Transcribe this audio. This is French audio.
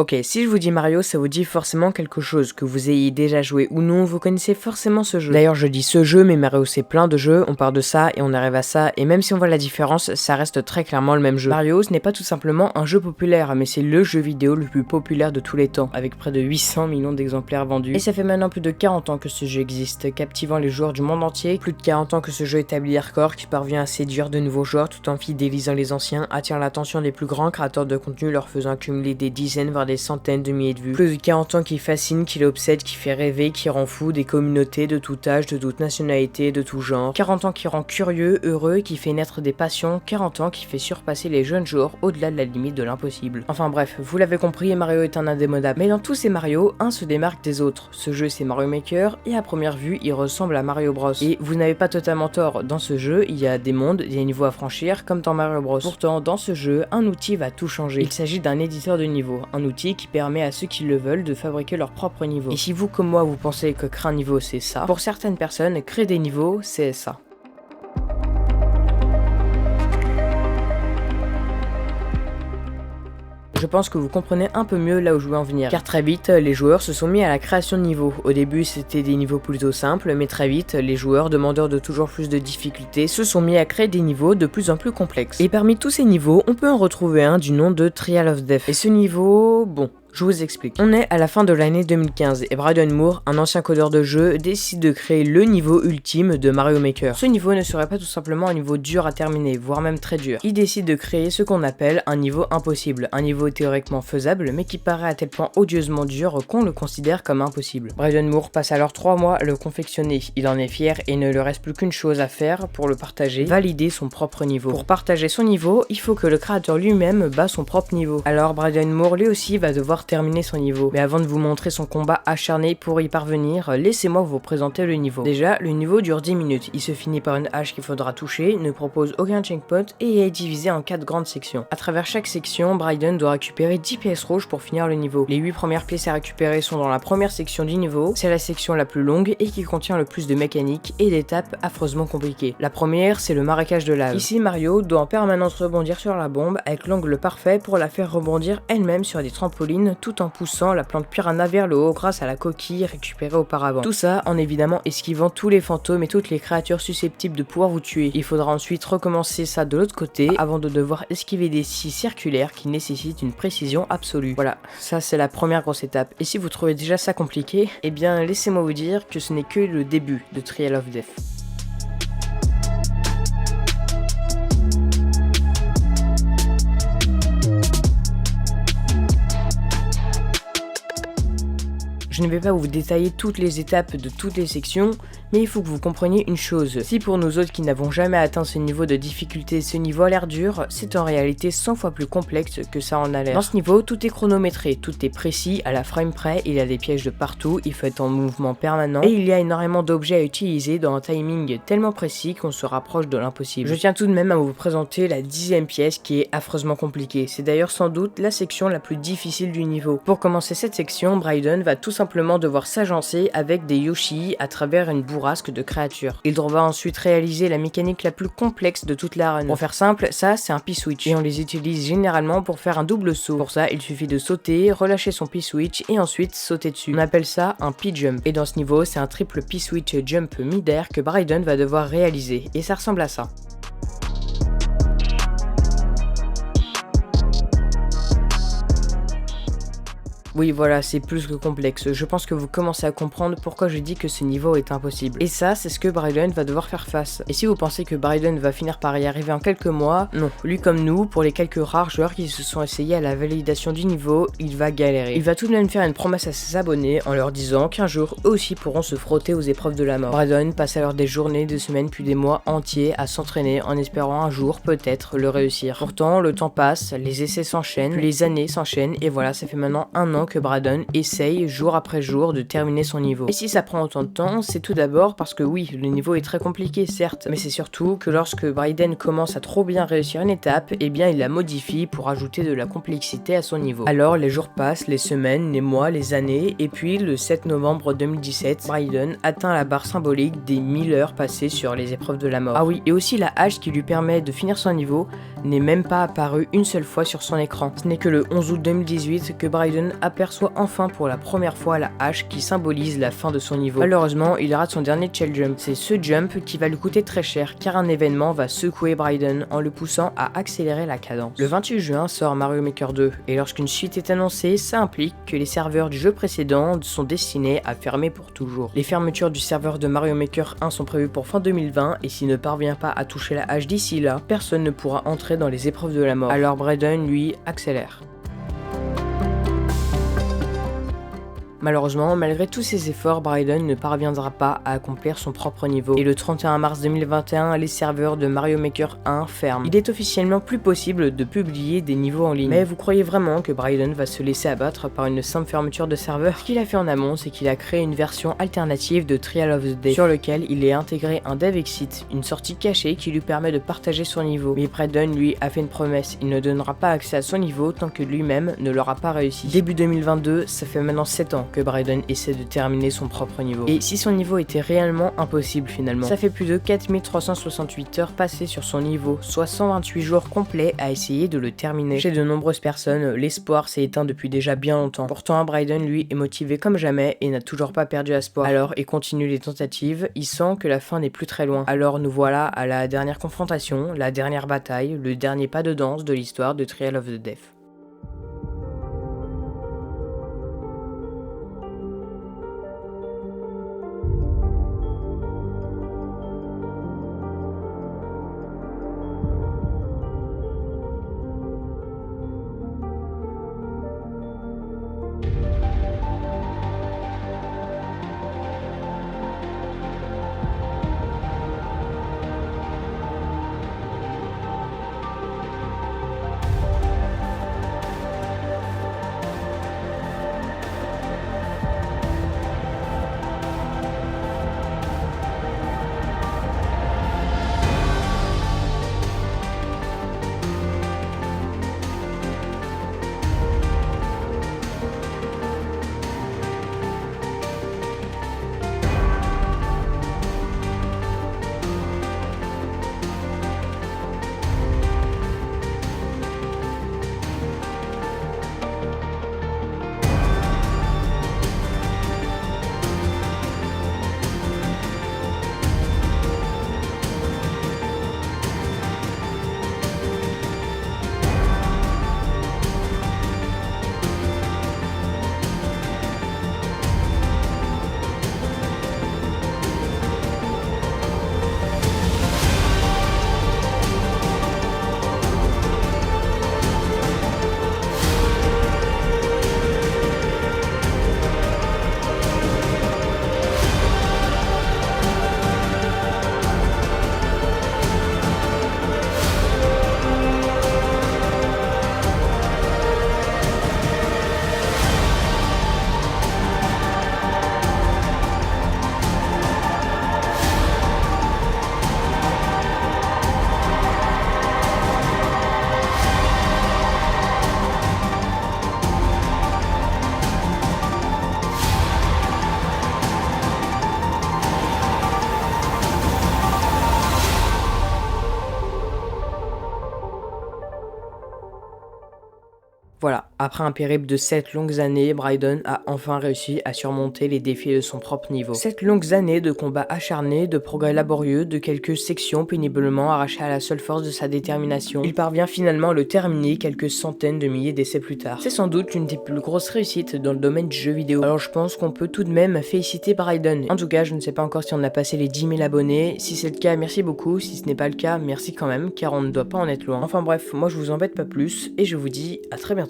Ok, si je vous dis Mario, ça vous dit forcément quelque chose, que vous ayez déjà joué ou non, vous connaissez forcément ce jeu. D'ailleurs, je dis ce jeu, mais Mario c'est plein de jeux, on part de ça et on arrive à ça, et même si on voit la différence, ça reste très clairement le même jeu. Mario, ce n'est pas tout simplement un jeu populaire, mais c'est le jeu vidéo le plus populaire de tous les temps, avec près de 800 millions d'exemplaires vendus. Et ça fait maintenant plus de 40 ans que ce jeu existe, captivant les joueurs du monde entier, plus de 40 ans que ce jeu établit des records, qui parvient à séduire de nouveaux joueurs tout en fidélisant les anciens, attire l'attention des plus grands créateurs de contenu, leur faisant accumuler des dizaines voire des centaines de milliers de vues. Plus de 40 ans qui fascine, qui l'obsède, qui fait rêver, qui rend fou des communautés de tout âge, de toute nationalité, de tout genre. 40 ans qui rend curieux, heureux, qui fait naître des passions. 40 ans qui fait surpasser les jeunes joueurs au-delà de la limite de l'impossible. Enfin bref, vous l'avez compris, Mario est un indémodable. Mais dans tous ces Mario, un se démarque des autres. Ce jeu c'est Mario Maker et à première vue il ressemble à Mario Bros. Et vous n'avez pas totalement tort, dans ce jeu il y a des mondes, il y a des niveaux à franchir comme dans Mario Bros. Pourtant dans ce jeu, un outil va tout changer. Il s'agit d'un éditeur de niveau, un outil qui permet à ceux qui le veulent de fabriquer leur propre niveau. Et si vous comme moi vous pensez que créer un niveau c'est ça, pour certaines personnes créer des niveaux c'est ça. Je pense que vous comprenez un peu mieux là où je veux en venir, car très vite, les joueurs se sont mis à la création de niveaux. Au début, c'était des niveaux plutôt simples, mais très vite, les joueurs, demandeurs de toujours plus de difficultés, se sont mis à créer des niveaux de plus en plus complexes. Et parmi tous ces niveaux, on peut en retrouver un du nom de Trial of Death. Et ce niveau, bon... je vous explique. On est à la fin de l'année 2015 et Brydon Moore, un ancien codeur de jeu, décide de créer le niveau ultime de Mario Maker. Ce niveau ne serait pas tout simplement un niveau dur à terminer, voire même très dur. Il décide de créer ce qu'on appelle un niveau impossible, un niveau théoriquement faisable mais qui paraît à tel point odieusement dur qu'on le considère comme impossible. Brydon Moore passe alors 3 mois à le confectionner. Il en est fier et il ne lui reste plus qu'une chose à faire pour le partager, valider son propre niveau. Pour partager son niveau, il faut que le créateur lui-même bat son propre niveau. Alors Brydon Moore lui aussi va devoir terminer son niveau. Mais avant de vous montrer son combat acharné pour y parvenir, laissez-moi vous présenter le niveau. Déjà, le niveau dure 10 minutes. Il se finit par une hache qu'il faudra toucher, ne propose aucun checkpoint et est divisé en 4 grandes sections. À travers chaque section, Brydon doit récupérer 10 pièces rouges pour finir le niveau. Les 8 premières pièces à récupérer sont dans la première section du niveau. C'est la section la plus longue et qui contient le plus de mécaniques et d'étapes affreusement compliquées. La première, c'est le marécage de lave. Ici, Mario doit en permanence rebondir sur la bombe avec l'angle parfait pour la faire rebondir elle-même sur des trampolines tout en poussant la plante piranha vers le haut grâce à la coquille récupérée auparavant. Tout ça en évidemment esquivant tous les fantômes et toutes les créatures susceptibles de pouvoir vous tuer. Il faudra ensuite recommencer ça de l'autre côté avant de devoir esquiver des scies circulaires qui nécessitent une précision absolue. Voilà, ça c'est la première grosse étape. Et si vous trouvez déjà ça compliqué, eh bien laissez-moi vous dire que ce n'est que le début de Trial of Death. Je ne vais pas vous détailler toutes les étapes de toutes les sections, mais il faut que vous compreniez une chose. Si pour nous autres qui n'avons jamais atteint ce niveau de difficulté, ce niveau a l'air dur, c'est en réalité 100 fois plus complexe que ça en a l'air. Dans ce niveau, tout est chronométré, tout est précis, à la frame près, il y a des pièges de partout, il faut être en mouvement permanent, et il y a énormément d'objets à utiliser dans un timing tellement précis qu'on se rapproche de l'impossible. Je tiens tout de même à vous présenter la 10e pièce qui est affreusement compliquée. C'est d'ailleurs sans doute la section la plus difficile du niveau. Pour commencer cette section, Brydon va tout simplement devoir s'agencer avec des Yoshi à travers une bourrasque de créatures. Il devra ensuite réaliser la mécanique la plus complexe de toute la run. Pour faire simple, ça c'est un P-switch et on les utilise généralement pour faire un double saut. Pour ça, il suffit de sauter, relâcher son P-switch et ensuite sauter dessus. On appelle ça un P-jump. Et dans ce niveau, c'est un triple P-switch jump mid-air que Brydon va devoir réaliser. Et ça ressemble à ça. Oui voilà, c'est plus que complexe, je pense que vous commencez à comprendre pourquoi je dis que ce niveau est impossible. Et ça, c'est ce que Brydon va devoir faire face. Et si vous pensez que Brydon va finir par y arriver en quelques mois, non. Lui comme nous, pour les quelques rares joueurs qui se sont essayés à la validation du niveau, il va galérer. Il va tout de même faire une promesse à ses abonnés en leur disant qu'un jour, eux aussi pourront se frotter aux épreuves de la mort. Brydon passe alors des journées, des semaines puis des mois entiers à s'entraîner en espérant un jour, peut-être, le réussir. Pourtant, le temps passe, les essais s'enchaînent, puis les années s'enchaînent et voilà, ça fait maintenant 1 an que Brydon essaye jour après jour de terminer son niveau. Et si ça prend autant de temps, c'est tout d'abord parce que oui, le niveau est très compliqué certes, mais c'est surtout que lorsque Brydon commence à trop bien réussir une étape, eh bien il la modifie pour ajouter de la complexité à son niveau. Alors les jours passent, les semaines, les mois, les années, et puis le 7 novembre 2017, Brydon atteint la barre symbolique des 1000 heures passées sur les épreuves de la mort. Ah oui, et aussi la hache qui lui permet de finir son niveau n'est même pas apparue une seule fois sur son écran. Ce n'est que le 11 août 2018 que Brydon aperçoit enfin pour la première fois la hache qui symbolise la fin de son niveau. Malheureusement, il rate son dernier shell jump. C'est ce jump qui va lui coûter très cher car un événement va secouer Brydon en le poussant à accélérer la cadence. Le 28 juin sort Mario Maker 2 et lorsqu'une suite est annoncée, ça implique que les serveurs du jeu précédent sont destinés à fermer pour toujours. Les fermetures du serveur de Mario Maker 1 sont prévues pour fin 2020 et s'il ne parvient pas à toucher la hache d'ici là, personne ne pourra entrer dans les épreuves de la mort. Alors Brydon, lui, accélère. Malheureusement, malgré tous ses efforts, Brydon ne parviendra pas à accomplir son propre niveau. Et le 31 mars 2021, les serveurs de Mario Maker 1 ferment. Il est officiellement plus possible de publier des niveaux en ligne. Mais vous croyez vraiment que Brydon va se laisser abattre par une simple fermeture de serveur? Ce qu'il a fait en amont, c'est qu'il a créé une version alternative de Trial of the Death, sur lequel il est intégré un dev exit, une sortie cachée qui lui permet de partager son niveau. Mais Brydon, lui, a fait une promesse, il ne donnera pas accès à son niveau tant que lui-même ne l'aura pas réussi. Début 2022, ça fait maintenant 7 ans que Brydon essaie de terminer son propre niveau. Et si son niveau était réellement impossible finalement, ça fait plus de 4368 heures passées sur son niveau, soit 128 jours complets à essayer de le terminer. Chez de nombreuses personnes, l'espoir s'est éteint depuis déjà bien longtemps. Pourtant, Brydon, lui, est motivé comme jamais et n'a toujours pas perdu espoir. Alors, il continue les tentatives, il sent que la fin n'est plus très loin. Alors, nous voilà à la dernière confrontation, la dernière bataille, le dernier pas de danse de l'histoire de Trial of the Death. Voilà, après un périple de 7 longues années, Brydon a enfin réussi à surmonter les défis de son propre niveau. 7 longues années de combats acharnés, de progrès laborieux, de quelques sections péniblement arrachées à la seule force de sa détermination, il parvient finalement à le terminer quelques centaines de milliers d'essais plus tard. C'est sans doute l'une des plus grosses réussites dans le domaine du jeu vidéo, alors je pense qu'on peut tout de même féliciter Brydon. En tout cas, je ne sais pas encore si on a passé les 10 000 abonnés, si c'est le cas, merci beaucoup, si ce n'est pas le cas, merci quand même, car on ne doit pas en être loin. Enfin bref, moi je vous embête pas plus, et je vous dis à très bientôt.